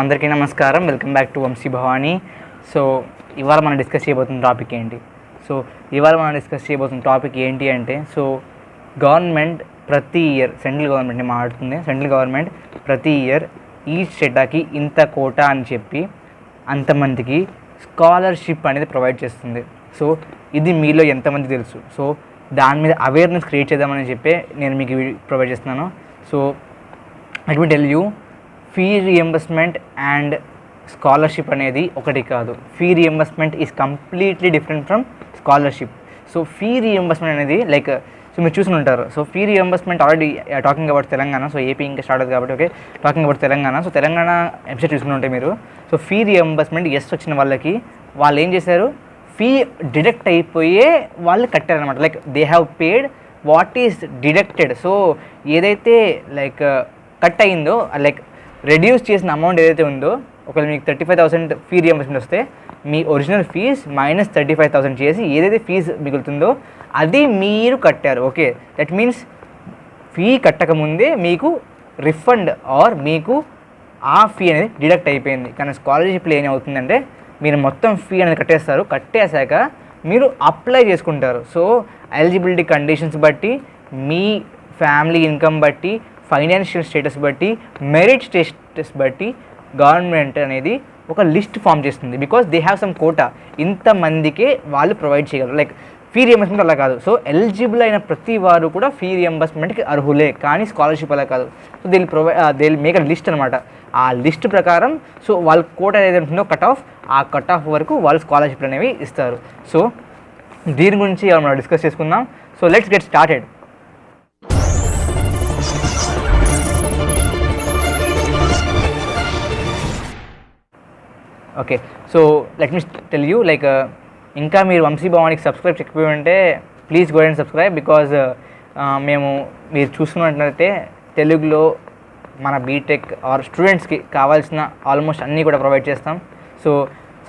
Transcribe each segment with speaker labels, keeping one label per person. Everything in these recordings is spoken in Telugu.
Speaker 1: అందరికీ నమస్కారం. Welcome back to Vamsi Bhavani. So ఇవాళ మనం డిస్కస్ చేయబోతున్న టాపిక్ ఏంటి అంటే గవర్నమెంట్ ప్రతి ఇయర్ సెంట్రల్ గవర్నమెంట్ ప్రతి ఇయర్ ఈ స్టేటాకి ఇంత కోటా అని చెప్పి అంతమందికి స్కాలర్షిప్ అనేది ప్రొవైడ్ చేస్తుంది. సో ఇది మీలో ఎంతమంది తెలుసు? సో దాని మీద అవేర్నెస్ క్రియేట్ చేద్దామని చెప్పి నేను మీకు ప్రొవైడ్ చేస్తున్నాను. So let me tell you, fee reimbursement and scholarship అనేది ఒకటి కాదు. Fee reimbursement is completely different from scholarship. So fee reimbursement అనేది మీరు చూసి ఉంటారు. So fee reimbursement already talking about Telangana. So AP ఇంకా స్టార్ట్ అవుతుంది కాబట్టి talking about Telangana. So Telangana episode చూసుకుని ఉంటే మీరు, సో ఫీ రీఎంబర్స్మెంట్ వచ్చిన వాళ్ళకి వాళ్ళు ఏం చేశారు, ఫీ డిడక్ట్ అయిపోయే వాళ్ళు కట్టారనమాట. They have paid what is deducted. So ఏదైతే కట్ అయిందో, రెడ్యూస్ చేసిన అమౌంట్ ఏదైతే ఉందో, ఒకవేళ మీకు 35,000 ఫీ రియంబర్స్మెంట్ వస్తే మీ ఒరిజినల్ ఫీజ్ మైనస్ 35,000 చేసి ఏదైతే ఫీజు మిగులుతుందో అది మీరు కట్టారు. ఓకే, దట్ మీన్స్ ఫీ కట్టకముందే మీకు రిఫండ్ ఆర్ మీకు ఆ ఫీ అనేది డిడక్ట్ అయిపోయింది. కానీ స్కాలర్షిప్లో ఏమవుతుందంటే మీరు మొత్తం ఫీ అనేది కట్టేశాక మీరు అప్లై చేసుకుంటారు. సో ఎలిజిబిలిటీ కండిషన్స్ బట్టి, మీ ఫ్యామిలీ ఇన్కమ్ బట్టి, ఫైనాన్షియల్ స్టేటస్ బట్టి, మెరిట్ స్టేటస్ బట్టి గవర్నమెంట్ అనేది ఒక లిస్ట్ ఫామ్ చేస్తుంది. Because they have some quota, ఇంతమందికే వాళ్ళు ప్రొవైడ్ చేయగలరు. ఫీ రియంబర్స్మెంట్ అలా కాదు. సో ఎలిజిబుల్ అయిన ప్రతి వారు కూడా ఫీ రియంబర్స్మెంట్కి అర్హులే, కానీ స్కాలర్షిప్ అలా కాదు. So they make a list అనమాట. ఆ లిస్ట్ ప్రకారం సో వాళ్ళ కోటా ఏదైతే ఉంటుందో ఆ కట్ ఆఫ్ వరకు వాళ్ళు స్కాలర్షిప్లు అనేవి ఇస్తారు. సో దీని గురించి మనం డిస్కస్ చేసుకుందాం. So let's get started. Okay, so let me tell you, ఇంకా మీరు వంశీ భవానికి సబ్స్క్రైబ్ చేయకపోయి ఉంటే please go and subscribe. Because మీరు చూసుకున్నట్లయితే తెలుగులో మన బీటెక్ ఆర్ స్టూడెంట్స్కి కావాల్సిన ఆల్మోస్ట్ అన్నీ కూడా ప్రొవైడ్ చేస్తాం. సో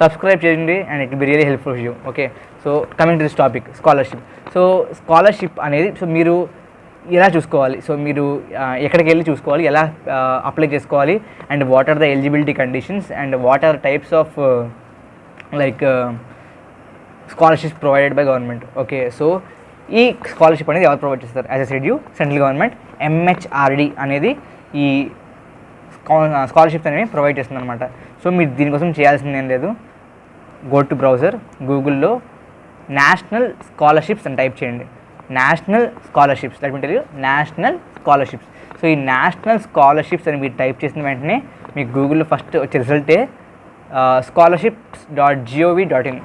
Speaker 1: సబ్స్క్రైబ్ చేయండి and it will be really helpful for you. Okay, so coming to this topic, scholarship. So scholarship అనేది మీరు ఎలా చూసుకోవాలి, సో మీరు ఎక్కడికి వెళ్ళి చూసుకోవాలి, ఎలా అప్లై చేసుకోవాలి, and what are the eligibility conditions, and what are types of scholarships provided by government. Okay, so ఈ స్కాలర్షిప్ అనేది ఎవరు ప్రొవైడ్ చేస్తారు? As I said you, central government MHRD అనేది ఈ స్కాలర్షిప్స్ అనేవి ప్రొవైడ్ చేస్తుంది అనమాట. సో మీరు దీనికోసం చేయాల్సింది ఏం లేదు, గో టు బ్రౌజర్, గూగుల్లో నేషనల్ స్కాలర్షిప్స్ అని టైప్ చేయండి. National scholarships, let me tell you, national scholarships. So ఈ నేషనల్ స్కాలర్షిప్స్ అని మీరు టైప్ చేసిన వెంటనే మీకు గూగుల్లో ఫస్ట్ వచ్చే రిజల్టే scholarships.gov.in.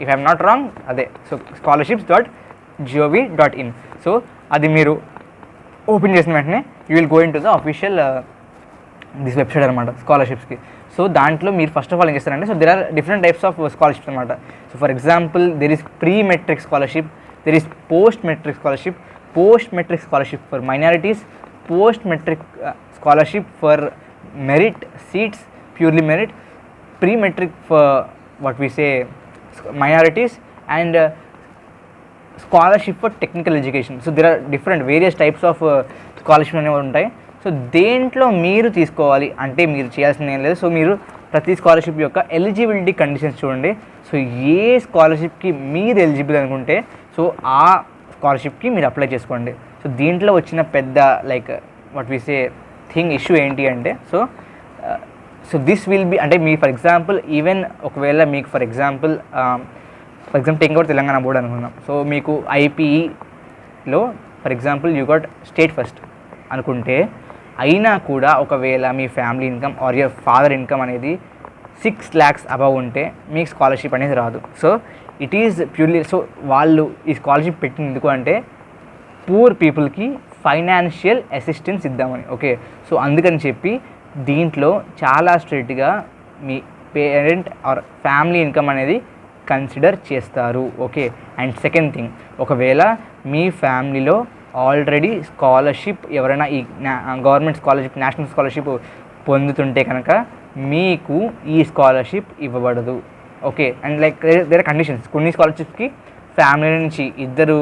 Speaker 1: If I'm not wrong అదే. So scholarships.gov.in. సో అది మీరు ఓపెన్ చేసిన వెంటనే you will go into the official this website అనమాట స్కాలర్షిప్స్కి. సో దాంట్లో మీరు ఫస్ట్ ఆఫ్ ఆల్ ఏం చేస్తారంటే, so there are different types of scholarships అనమాట. So for example there is pre matric scholarship, there is post-metric scholarship for minorities, post-metric scholarship for merit seats, purely merit, pre-metric for what we say minorities, and scholarship for technical education. So there are various types of scholarship అనేవి ఉంటాయి. సో దేంట్లో మీరు తీసుకోవాలి అంటే మీరు చేయాల్సింది ఏం లేదు. సో మీరు ప్రతి స్కాలర్షిప్ యొక్క ఎలిజిబిలిటీ కండిషన్స్ చూడండి. సో ఏ స్కాలర్షిప్కి మీరు ఎలిజిబుల్ అనుకుంటే సో ఆ స్కాలర్షిప్కి మీరు అప్లై చేసుకోండి. సో దీంట్లో వచ్చిన పెద్ద వాట్ వి సే ఇష్యూ ఏంటి అంటే, సో దిస్ విల్ బి అంటే మీ ఫర్ ఎగ్జాంపుల్ ఈవెన్ ఒకవేళ మీకు for example taking out Telangana board అనుకుందాం. సో మీకు IPEలో for example you got state first అనుకుంటే, అయినా కూడా ఒకవేళ మీ family income or your father income అనేది 6 lakhs అబవ్ ఉంటే మీకు స్కాలర్షిప్ అనేది రాదు. So it is purely, so వాళ్ళు ఈ స్కాలర్షిప్ పెట్టింది ఎందుకు అంటే పూర్ పీపుల్కి ఫైనాన్షియల్ అసిస్టెన్స్ ఇద్దామని. ఓకే, సో అందుకని చెప్పి దీంట్లో చాలా స్ట్రిక్ట్గా మీ పేరెంట్ ఆర్ ఫ్యామిలీ ఇన్కమ్ అనేది కన్సిడర్ చేస్తారు. ఓకే, అండ్ సెకండ్ థింగ్, ఒకవేళ మీ ఫ్యామిలీలో ఆల్రెడీ స్కాలర్షిప్ ఎవరైనా ఈ గవర్నమెంట్ స్కాలర్షిప్, నేషనల్ స్కాలర్షిప్ పొందుతుంటే కనుక మీకు ఈ స్కాలర్షిప్ ఇవ్వబడదు. Okay, and there are conditions. కొన్ని స్కాలర్షిప్స్కి ఫ్యామిలీ నుంచి 2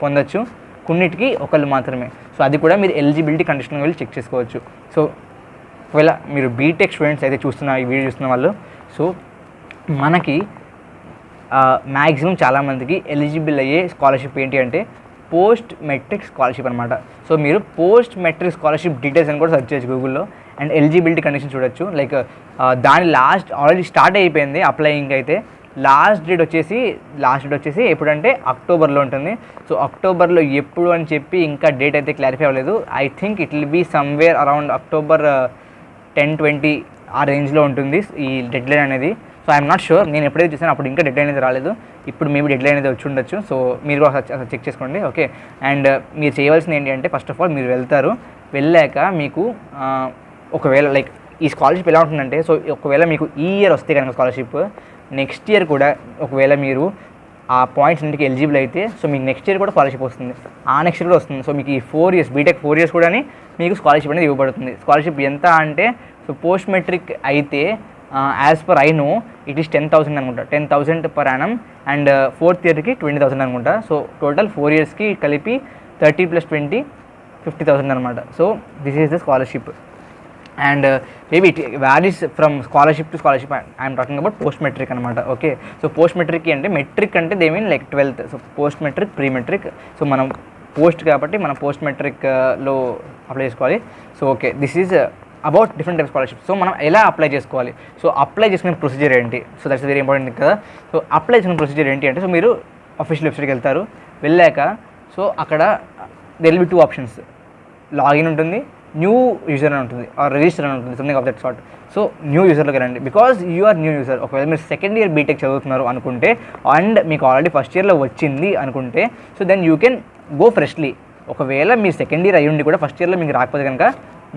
Speaker 1: పొందొచ్చు, కొన్నిటికి ఒకళ్ళు మాత్రమే. సో అది కూడా మీరు ఎలిజిబిలిటీ కండిషన్ వెళ్ళి చెక్ చేసుకోవచ్చు. సో ఒకవేళ మీరు బీటెక్ స్టూడెంట్స్ అయితే ఈ వీడియో చూస్తున్న వాళ్ళు, సో మనకి మ్యాక్సిమం చాలామందికి ఎలిజిబుల్ అయ్యే స్కాలర్షిప్ ఏంటి అంటే పోస్ట్ మెట్రిక్ స్కాలర్షిప్ అనమాట. సో మీరు పోస్ట్ మెట్రిక్ స్కాలర్షిప్ డీటెయిల్స్ అని కూడా సెర్చ్ చేయొచ్చు గూగుల్లో, అండ్ ఎలిజిబిలిటీ కండిషన్ చూడొచ్చు. లైక్ దాని ఆల్రెడీ స్టార్ట్ అయిపోయింది అప్లయింగ్ అయితే. లాస్ట్ డేట్ వచ్చేసి ఎప్పుడంటే అక్టోబర్లో ఉంటుంది. సో అక్టోబర్లో ఎప్పుడు అని చెప్పి ఇంకా డేట్ అయితే క్లారిఫై అవ్వలేదు. I think it will be somewhere around October 10-20 ఆ రేంజ్లో ఉంటుంది ఈ డెడ్లైన్ అనేది. సో ఐఎమ్ నాట్ షూర్, నేను ఎప్పుడైతే చూసాను అప్పుడు ఇంకా డెడ్లైన్ అయితే రాలేదు, ఇప్పుడు మేబీ డెడ్లైన్ అయితే వచ్చి ఉండొచ్చు. సో మీరు కూడా చెక్ చేసుకోండి, ఓకే. అండ్ మీరు చేయవలసింది ఏంటి అంటే ఫస్ట్ ఆఫ్ ఆల్ మీరు వెళ్ళాక మీకు ఒకవేళ లైక్ ఈ స్కాలర్షిప్ ఎలా ఉంటుందంటే, సో ఒకవేళ మీకు ఈ ఇయర్ వస్తే కనుక స్కాలర్షిప్, నెక్స్ట్ ఇయర్ కూడా ఒకవేళ మీరు ఆ పాయింట్స్ ఇంటికి ఎలిజిబుల్ అయితే, సో మీకు నెక్స్ట్ ఇయర్ కూడా స్కాలర్షిప్ వస్తుంది, ఆ నెక్స్ట్ ఇయర్ కూడా వస్తుంది. సో మీకు ఈ 4 years బీటెక్ 4 years కూడా మీకు స్కాలర్షిప్ అనేది ఇవ్వబడుతుంది. స్కాలర్షిప్ ఎంత అంటే, సో పోస్ట్ మెట్రిక్ అయితే as per I know it is 10,000 అనుకుంటా, 10,000 per annum, అండ్ 4th yearకి 20,000 అనుకుంటా. సో టోటల్ 4 yearsకి కలిపి 30 + 20 50,000 అనమాట. So this is the scholarship. And maybe it varies from scholarship to scholarship. I'm talking about post matric అనమాట, ఓకే. సో పోస్ట్ మెట్రిక్ అంటే మెట్రిక్ అంటే they mean like 12th. So post matric, pre matric. So మనం పోస్ట్ కాబట్టి మనం పోస్ట్ మెట్రిక్లో అప్లై చేసుకోవాలి. So okay, this is about different type scholarship. So మనం ఎలా అప్లై చేసుకోవాలి, సో అప్లై చేసుకునే ప్రొసీజర్ ఏంటి, సో దట్స్ వెరీ ఇంపార్టెంట్ కదా. సో అప్లై చేసుకునే ప్రొసీజర్ ఏంటి అంటే, సో మీరు అఫీషియల్ వెబ్సైట్కి వెళ్ళాక సో అక్కడ there will be 2 options, login ఉంటుంది, న్యూ యూజర్ అని ఉంటుంది, ఆర్ రిజిస్టర్ అని ఉంటుంది, something of that sort. So new యూజర్లోకి రండి, because you are new user. ఒకవేళ మీరు సెకండ్ ఇయర్ బీటెక్ చదువుతున్నారు అనుకుంటే అండ్ మీకు ఆల్రెడీ ఫస్ట్ ఇయర్లో వచ్చింది అనుకుంటే, so then you can go freshly. ఒకవేళ మీరు సెకండ్ ఇయర్ అయ్యుండి కూడా ఫస్ట్ ఇయర్లో మీకు రాకపోతే కనుక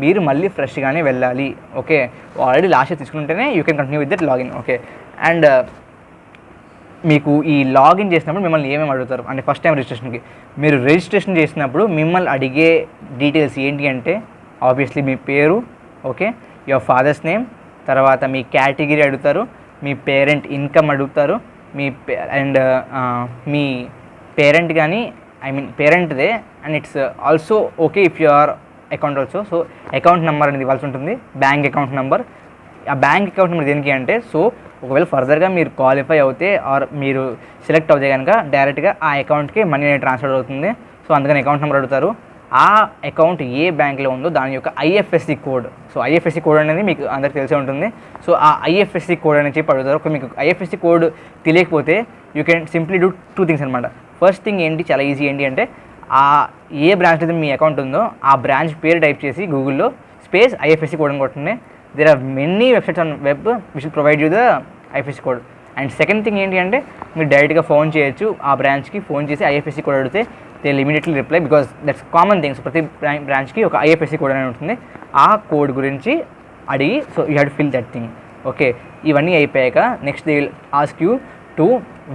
Speaker 1: మీరు మళ్ళీ ఫ్రెష్గానే వెళ్ళాలి, ఓకే. ఆల్రెడీ లాస్ట్ ఇయర్ తీసుకుంటేనే you can continue with that login, okay. And మీకు ఈ లాగిన్ చేసినప్పుడు మిమ్మల్ని ఏమేమి అడుగుతారు అంటే, ఫస్ట్ టైం రిజిస్ట్రేషన్కి మీరు రిజిస్ట్రేషన్ చేసినప్పుడు మిమ్మల్ని అడిగే డీటెయిల్స్ ఏంటి అంటే, ఆబ్వియస్లీ మీ పేరు, ఓకే, యువర్ ఫాదర్స్ నేమ్, తర్వాత మీ కేటగిరీ అడుగుతారు, మీ పేరెంట్ ఇన్కమ్ అడుగుతారు, అండ్ మీ పేరెంట్ కానీ పేరెంట్దే, and it's also okay if you are account also. So account number అనేది ఇవ్వాల్సి ఉంటుంది, బ్యాంక్ అకౌంట్ నెంబర్. ఆ బ్యాంక్ అకౌంట్ నెంబర్ దేనికి అంటే, సో ఒకవేళ ఫర్దర్గా మీరు క్వాలిఫై అవుతే ఆర్ మీరు సెలెక్ట్ అవుతే కనుక డైరెక్ట్గా ఆ అకౌంట్కి మనీ అనేది ట్రాన్స్ఫర్ అవుతుంది. సో అందుకని అకౌంట్ నెంబర్ అడుగుతారు. ఆ అకౌంట్ ఏ బ్యాంక్లో ఉందో దాని యొక్క IFSC code. So IFSC code అనేది మీకు అందరికి తెలిసే ఉంటుంది. సో ఆ ఐఎఫ్ఎస్సి కోడ్ అని చెప్పి అడుగుతారు. మీకు ఐఎఫ్ఎస్సి కోడ్ తెలియకపోతే you can simply do 2 things అనమాట. ఫస్ట్ థింగ్ ఏంటి, చాలా ఈజీ ఏంటి అంటే, ఆ ఏ బ్రాంచ్ అయితే మీ అకౌంట్ ఉందో ఆ బ్రాంచ్ పేరు టైప్ చేసి గూగుల్లో స్పేస్ ఐఎఫ్ఎస్సి కోడ్ అని కొట్టండి. There are many websites on web which will provide you the IFSC code. And second thing ఏంటి అంటే, మీరు డైరెక్ట్గా ఫోన్ చేయొచ్చు, ఆ బ్రాంచ్కి ఫోన్ చేసి ఐఎఫ్ఎస్సి కోడ్ అడిగితే they will immediately reply, because that's common things. ప్రతి బ్రాంచ్కి ఒక ఐఎఫ్ఎస్సి కోడ్ అనేది ఉంటుంది. ఆ కోడ్ గురించి అడిగి, so you have to fill that thing, okay. ఇవన్నీ అయిపోయాక next they will ask you to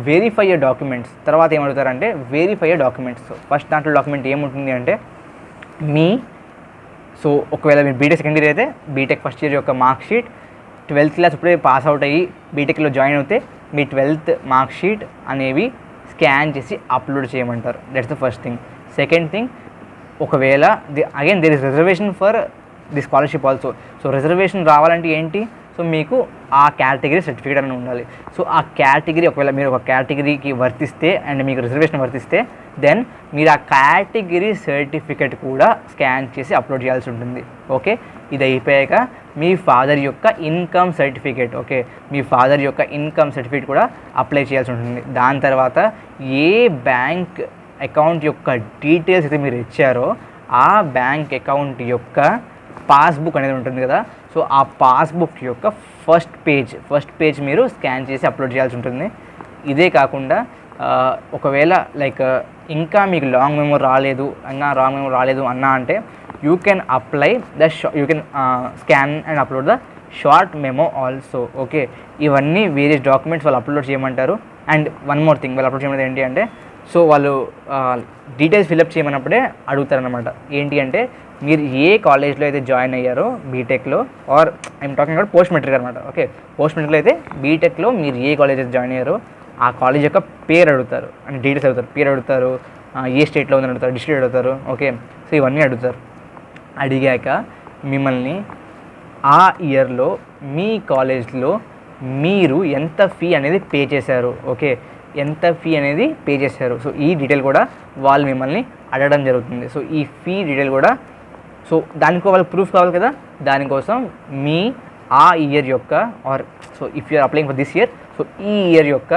Speaker 1: verify your documents. తర్వాత ఏమడుగుతారంటే verify your documents. So first దాంట్లో డాక్యుమెంట్ ఏముంటుంది అంటే సో ఒకవేళ మీరు బీటెక్ సెకండ్ ఇయర్ అయితే బీటెక్ ఫస్ట్ ఇయర్ యొక్క మార్క్ షీట్, 12th క్లాస్ ఇప్పుడే పాస్ అవుట్ అయ్యి బీటెక్లో జాయిన్ అవుతే మీ 12th మార్క్ షీట్ అనేవి స్కాన్ చేసి అప్లోడ్ చేయమంటారు. That's the first thing. Second thing, ఒకవేళ again there is reservation for the scholarship also. So reservation రావాలంటే ఏంటి, సో మీకు ఆ కేటగిరీ సర్టిఫికేట్ అని ఉండాలి. సో ఆ కేటగిరీ ఒకవేళ మీరు ఒక కేటగిరీకి వర్తిస్తే అండ్ మీకు రిజర్వేషన్ వర్తిస్తే దెన్ మీరు ఆ కేటగిరీ సర్టిఫికేట్ కూడా స్కాన్ చేసి అప్లోడ్ చేయాల్సి ఉంటుంది, ఓకే. ఇది అయిపోయాక మీ ఫాదర్ యొక్క ఇన్కమ్ సర్టిఫికేట్, ఓకే, మీ ఫాదర్ యొక్క ఇన్కమ్ సర్టిఫికేట్ కూడా అప్లై చేయాల్సి ఉంటుంది. దాని తర్వాత ఏ బ్యాంక్ అకౌంట్ యొక్క డీటెయిల్స్ అయితే మీరు ఇచ్చారో ఆ బ్యాంక్ అకౌంట్ యొక్క పాస్బుక్ అనేది ఉంటుంది కదా, సో ఆ పాస్బుక్ యొక్క ఫస్ట్ పేజ్ మీరు స్కాన్ చేసి అప్లోడ్ చేయాల్సి ఉంటుంది. ఇదే కాకుండా ఒకవేళ లైక్ ఇంకా మీకు లాంగ్ మెమో రాలేదు అన్నా అంటే you can apply you can scan and upload the short memo also, okay. ఇవన్నీ వేరియస్ డాక్యుమెంట్స్ వాళ్ళు అప్లోడ్ చేయమంటారు. అండ్ వన్ మోర్ థింగ్, వాళ్ళు అప్లోడ్ చేయమనేది ఏంటి అంటే, సో వాళ్ళు డీటెయిల్స్ ఫిల్అప్ చేయమన్నప్పుడే అడుగుతారనమాట. ఏంటి అంటే మీరు ఏ కాలేజ్లో అయితే జాయిన్ అయ్యారో బీటెక్లో, or I'm talking about post matric అనమాట, ఓకే. పోస్ట్ మెట్రిక్లో అయితే బీటెక్లో మీరు ఏ కాలేజ్ అయితే జాయిన్ అయ్యారో ఆ కాలేజ్ యొక్క పేరు అడుగుతారు అండ్ డీటెయిల్స్ అడుగుతారు. పేరు అడుగుతారు, ఏ స్టేట్లో ఉందని అడుగుతారు, డిస్ట్రిక్ట్ అడుగుతారు, ఓకే. సో ఇవన్నీ అడుగుతారు. అడిగాక మిమ్మల్ని ఆ ఇయర్లో మీ కాలేజ్లో మీరు ఎంత ఫీ అనేది పే చేశారు, ఓకే, ఎంత ఫీ అనేది పే చేశారు. సో ఈ డీటెయిల్ కూడా వాళ్ళు మిమ్మల్ని అడగడం జరుగుతుంది. సో ఈ ఫీ డీటెయిల్ కూడా, సో దానికో వాళ్ళకి ప్రూఫ్ కావాలి కదా, దానికోసం మీ ఆ ఇయర్ యొక్క so if you're applying for this year, so ఈ ఇయర్ యొక్క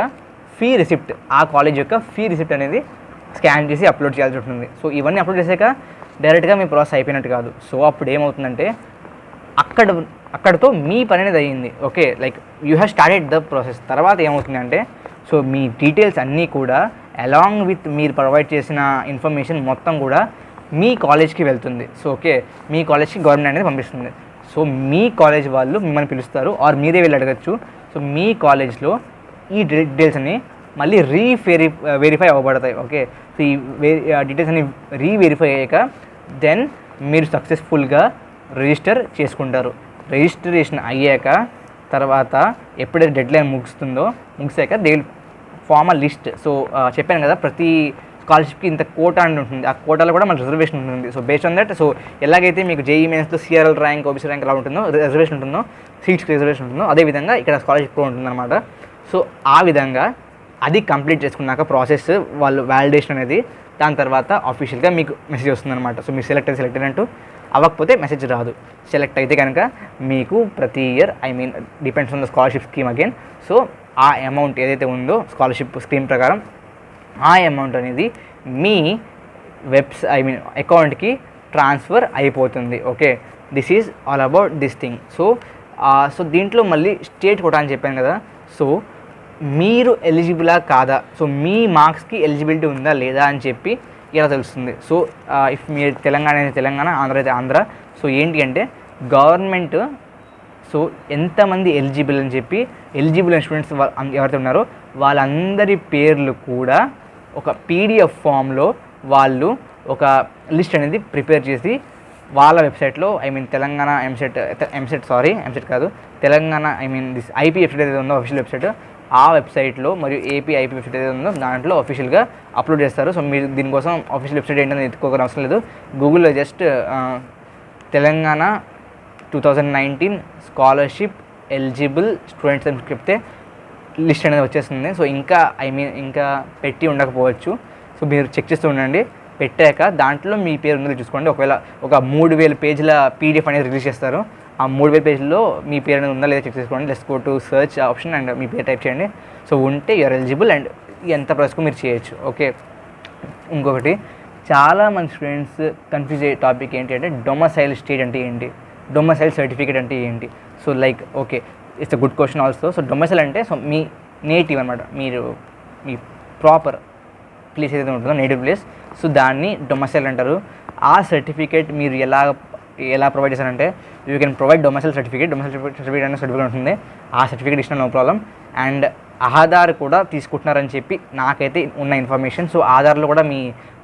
Speaker 1: ఫీ రిసిప్ట్, ఆ కాలేజ్ యొక్క ఫీ రిసిప్ట్ అనేది స్కాన్ చేసి అప్లోడ్ చేయాల్సి ఉంటుంది. సో ఇవన్నీ అప్లోడ్ చేసాక డైరెక్ట్గా మీ ప్రాసెస్ అయిపోయినట్టు కాదు. సో అప్పుడు ఏమవుతుందంటే అక్కడతో మీ పని అనేది అయ్యింది, okay, like you have started the process. తర్వాత ఏమవుతుందంటే సో మీ డీటెయిల్స్ అన్నీ కూడా అలాంగ్ విత్ మీరు ప్రొవైడ్ చేసిన ఇన్ఫర్మేషన్ మొత్తం కూడా మీ కాలేజ్కి వెళ్తుంది. సో ఓకే, మీ కాలేజ్కి గవర్నమెంట్ అనేది పంపిస్తుంది. సో మీ కాలేజ్ వాళ్ళు మిమ్మల్ని పిలుస్తారు, ఆర్ మీరే వెళ్ళి అడగచ్చు. సో మీ కాలేజ్లో ఈ డీటెయిల్స్ అన్ని మళ్ళీ వెరిఫై అవ్వబడతాయి, ఓకే. సో ఈ డీటెయిల్స్ అన్ని వెరిఫై అయ్యాక దెన్ మీరు సక్సెస్ఫుల్గా రిజిస్టర్ చేసుకుంటారు. రిజిస్ట్రేషన్ అయ్యాక తర్వాత ఎప్పుడైతే డెడ్లైన్ ముగిసాక they will form a list. So చెప్పాను కదా, ప్రతి స్కాలర్షిప్కి ఇంత కోటా అని ఉంటుంది, ఆ కోటాలో కూడా మన రిజర్వేషన్ ఉంటుంది. So based on that, so ఎలాగైతే మీకు జేఈ మెయిన్స్లో సిఆర్ఎల్ ర్యాంక్, ఓబీసీ ర్యాంక్ ఎలా ఉంటుందో, రిజర్వేషన్ ఉంటుందో, సీట్స్కి రిజర్వేషన్ ఉంటుందో, అదేవిధంగా ఇక్కడ స్కాలర్షిప్ కూడా ఉంటుందన్నమాట. సో ఆ విధంగా అది కంప్లీట్ చేసుకున్నాక ప్రాసెస్ వాళ్ళు వ్యాలిడేషన్ అనేది, దాని తర్వాత ఆఫీషియల్గా మీకు మెసేజ్ వస్తుందన్నమాట. సో మీరు సెలెక్ట్ అయినట్టు, అవ్వకపోతే మెసేజ్ రాదు. సెలెక్ట్ అయితే కనుక మీకు ప్రతి year, I mean depends on the scholarship scheme again, so ఆ అమౌంట్ ఏదైతే ఉందో స్కాలర్షిప్ స్కీమ్ ప్రకారం ఆ అమౌంట్ అనేది మీ అకౌంట్కి ట్రాన్స్ఫర్ అయిపోతుంది, okay. This is all about this thing. So దీంట్లో మళ్ళీ స్టేట్ కోటా అని చెప్పాను కదా, సో మీరు ఎలిజిబులా కాదా, సో మీ మార్క్స్కి ఎలిజిబిలిటీ ఉందా లేదా అని చెప్పి ఇలా తెలుస్తుంది. సో ఇఫ్ మీరు తెలంగాణ అయితే తెలంగాణ, ఆంధ్ర అయితే ఆంధ్ర. సో ఏంటి అంటే గవర్నమెంట్ సో ఎంతమంది ఎలిజిబుల్ అని చెప్పి ఎలిజిబుల్ స్టూడెంట్స్ ఎవరైతే ఉన్నారో వాళ్ళందరి పేర్లు కూడా ఒక పీడిఎఫ్ ఫామ్లో వాళ్ళు ఒక లిస్ట్ అనేది ప్రిపేర్ చేసి వాళ్ళ వెబ్సైట్లో, ఐ మీన్ తెలంగాణ ఎంసెట్ కాదు, తెలంగాణ దిస్ ఐపీ వెబ్సైట్ ఏదైతే ఉందో అఫీషియల్ వెబ్సైట్, ఆ వెబ్సైట్లో మరియు ఏపీ ఐపీ వెబ్సైట్ ఏదైతే ఉందో దాంట్లో అఫీషియల్గా అప్లోడ్ చేస్తారు. సో మీరు దీనికోసం అఫీషియల్ వెబ్సైట్ ఏంటని ఎత్తుకోవడం అవసరం లేదు. గూగుల్లో just Telangana 2019 scholarship eligible students అని చెప్తే లిస్ట్ అనేది వచ్చేస్తుంది. సో ఇంకా పెట్టి ఉండకపోవచ్చు. సో మీరు చెక్ చేస్తూ ఉండండి. పెట్టాక దాంట్లో మీ పేరు ఉందో చూసుకోండి. ఒకవేళ ఒక 3000 పేజీల పీడిఎఫ్ అనేది రిలీజ్ చేస్తారు. ఆ 3000 పేజీల్లో మీ పేరు అనేది ఉందా లేదా చెక్ చేసుకోండి. Let's go to search option and మీ పేరు టైప్ చేయండి. సో ఉంటే యూఆర్ ఎలిజిబుల్ అండ్ ఎంత ప్రైస్కు మీరు చేయొచ్చు, ఓకే. ఇంకొకటి చాలామంది స్టూడెంట్స్ కన్ఫ్యూజ్ అయ్యే టాపిక్ ఏంటి అంటే డొమసైల్ స్టేట్ అంటే ఏంటి, డొమసైల్ సర్టిఫికేట్ అంటే ఏంటి. So like okay, it's a good question also. So domicile అంటే సో మీ నేటివ్ అనమాట, మీ ప్రాపర్ ప్లేస్ ఏదైతే ఉంటుందో నేటివ్ ప్లేస్, సో దాన్ని డొమసైల్ అంటారు. ఆ సర్టిఫికేట్ మీరు ఎలా ప్రొవైడ్ చేశారంటే you can provide domicile certificate అనే సర్టిఫికేట్ ఉంటుంది. ఆ సర్టిఫికేట్ ఇచ్చిన నో ప్రాబ్లం. అండ్ ఆధార్ కూడా తీసుకుంటున్నారని చెప్పి నాకైతే ఉన్న ఇన్ఫర్మేషన్. సో ఆధార్లో కూడా మీ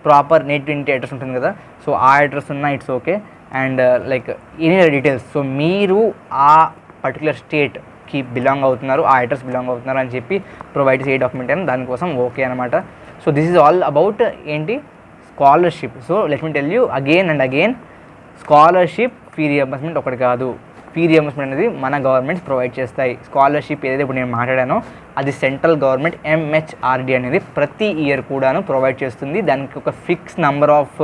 Speaker 1: ప్రాపర్ నేటివ్ అడ్రస్ ఉంటుంది కదా, సో ఆ అడ్రస్ ఉన్నా it's okay. And like any details, so మీరు ఆ పర్టికులర్ స్టేట్కి బిలాంగ్ అవుతున్నారు, ఆ అడ్రస్ బిలాంగ్ అవుతున్నారు అని చెప్పి ప్రొవైడ్ చేసే డాక్యుమెంట్ అయినా దానికోసం ఓకే అనమాట. So this is all about ఏంటి scholarship. So let me tell you again and again, scholarship fee reimbursement ఒకటి కాదు. ఫీ రియంబర్స్మెంట్ అనేది మన గవర్నమెంట్స్ ప్రొవైడ్ చేస్తాయి. స్కాలర్షిప్ ఏదైతే ఇప్పుడు నేను మాట్లాడానో అది సెంట్రల్ గవర్నమెంట్ ఎంహెచ్ఆర్డి అనేది ప్రతి ఇయర్ కూడాను ప్రొవైడ్ చేస్తుంది. దానికి ఒక fix number of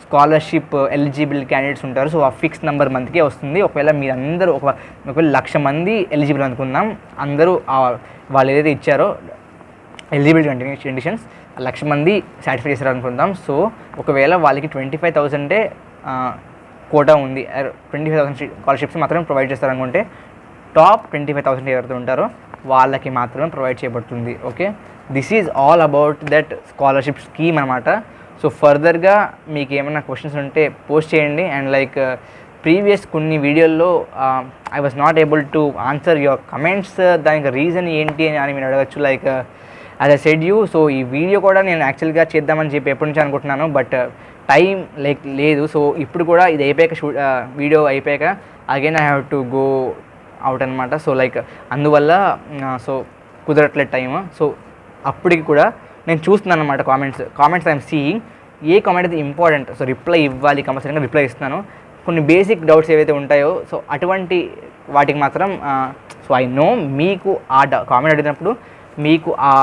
Speaker 1: scholarship eligible candidates ఉంటారు. సో ఆ ఫిక్స్ నెంబర్ మంత్కే వస్తుంది. ఒకవేళ మీరు అందరూ ఒకవేళ 1,00,000 మంది ఎలిజిబుల్ అనుకుందాం, అందరూ వాళ్ళు ఏదైతే ఇచ్చారో ఎలిజిబిలిటీ కండిషన్స్ 1,00,000 మంది సాటిస్ఫై చేశారు అనుకుందాం. సో ఒకవేళ వాళ్ళకి 25,000 కోటా ఉంది, 25,000 స్కాలర్షిప్స్ మాత్రమే ప్రొవైడ్ చేస్తారనుకుంటే టాప్ 25,000 ఎవరైతే ఉంటారో వాళ్ళకి మాత్రమే ప్రొవైడ్ చేయబడుతుంది, okay. This is all about that scholarship scheme అనమాట. సో ఫర్దర్గా మీకు ఏమైనా క్వశ్చన్స్ ఉంటే పోస్ట్ చేయండి. అండ్ లైక్ ప్రీవియస్ కొన్ని వీడియోల్లో I was not able to answer your comments. దానికి రీజన్ ఏంటి అని మీరు అడగచ్చు. Like as I said you, so ఈ వీడియో కూడా నేను యాక్చువల్గా చేద్దామని చెప్పి ఎప్పటి నుంచి అనుకుంటున్నాను, బట్ టైం లేదు. సో ఇప్పుడు కూడా ఇది అయిపోయాక వీడియో అయిపోయాక again I have to go out అనమాట. సో లైక్ అందువల్ల సో కుదరట్లేదు టైమ్. సో అప్పటికి కూడా నేను చూస్తున్నాను అనమాట comments I'm seeing A comment అయితే ఇంపార్టెంట్, సో రిప్లై ఇవ్వాలి, కంపల్సరీగా రిప్లై ఇస్తున్నాను. కొన్ని బేసిక్ డౌట్స్ ఏవైతే ఉంటాయో సో అటువంటి వాటికి మాత్రం సో ఐ నో మీకు ఆ కామెంట్ అడిగినప్పుడు మీకు ఆ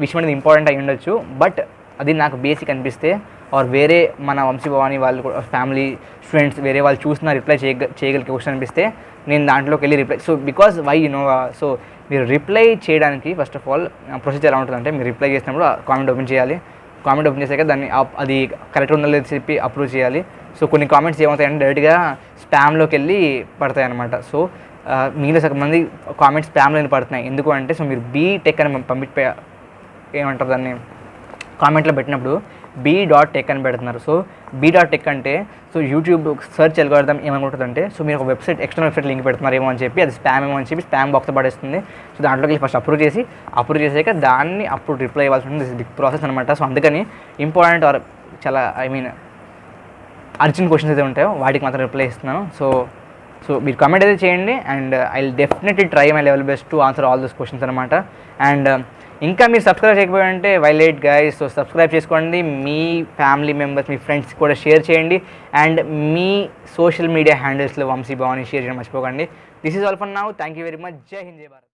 Speaker 1: విషయం అనేది ఇంపార్టెంట్ అయి ఉండొచ్చు, బట్ అది నాకు బేసిక్ అనిపిస్తే ఆర్ వేరే మన వంశీ భవాని వాళ్ళు కూడా ఫ్యామిలీ స్టూడెంట్స్ వేరే వాళ్ళు చూసినా రిప్లై చేయగలిగే క్వశ్చన్ అనిపిస్తే నేను దాంట్లోకి వెళ్ళి reply. So because why so మీరు రిప్లై చేయడానికి ఫస్ట్ ఆఫ్ ఆల్ ప్రొసీజర్ ఎలా ఉంటుందంటే, మీరు రిప్లై చేసినప్పుడు కామెంట్ ఓపెన్ చేయాలి. కామెంట్ ఓపెన్ చేశాక దాన్ని అది కరెక్ట్ ఉందో లేదో చెప్పి అప్రూవ్ చేయాలి. సో కొన్ని కామెంట్స్ ఏమవుతాయంటే డైరెక్ట్గా స్పామ్లోకి వెళ్ళి పడతాయి అనమాట. సో మీలో సగం మంది కామెంట్స్ స్పామ్లో పడుతున్నాయి. ఎందుకు అంటే సో మీరు బీటెక్ అని ఏమంటారు దాన్ని కామెంట్లో పెట్టినప్పుడు b.tech అని పెడుతున్నారు. సో b.tech అంటే సో యూట్యూబ్ సెర్చ్ అల్గోరిథం ఏమనుకుంటుందంటే సో మీరు ఒక వెబ్సైట్ ఎక్స్టర్నల్ వెబ్సైట్ లింక్ పెడుతున్నారేమో అని చెప్పి అది స్పామ్ ఏమో అని చెప్పి స్పామ్ బాక్స్ పడేస్తుంది. సో దాంట్లోకి ఫస్ట్ అప్రూవ్ చేసాక దాన్ని అప్పుడు రిప్లై ఇవ్వాల్సి ఉంటుంది. దిస్ బిగ్ ప్రాసెస్ అనమాట. సో అందుకని ఇంపార్టెంట్ ఆర్ చాలా అర్జెంట్ క్వశ్చన్స్ అయితే ఉంటాయో వాటికి మాత్రం రిప్లై ఇస్తున్నాను. సో మీరు కామెంట్ అయితే చేయండి and I will definitely try my level best to answer all those questions అనమాట. అండ్ ఇంకా మీరు సబ్స్క్రైబ్ చేయకపోయింటే వైలేట్ గైస్, సో సబ్స్క్రైబ్ చేసుకోండి. మీ ఫ్యామిలీ మెంబర్స్, మీ ఫ్రెండ్స్ కూడా షేర్ చేయండి. అండ్ మీ సోషల్ మీడియా హ్యాండిల్స్లో వంశీ భవాని షేర్ చేయడం మర్చిపోకండి. This is all for now. Thank you very much. Jai Hind, జై భారత్.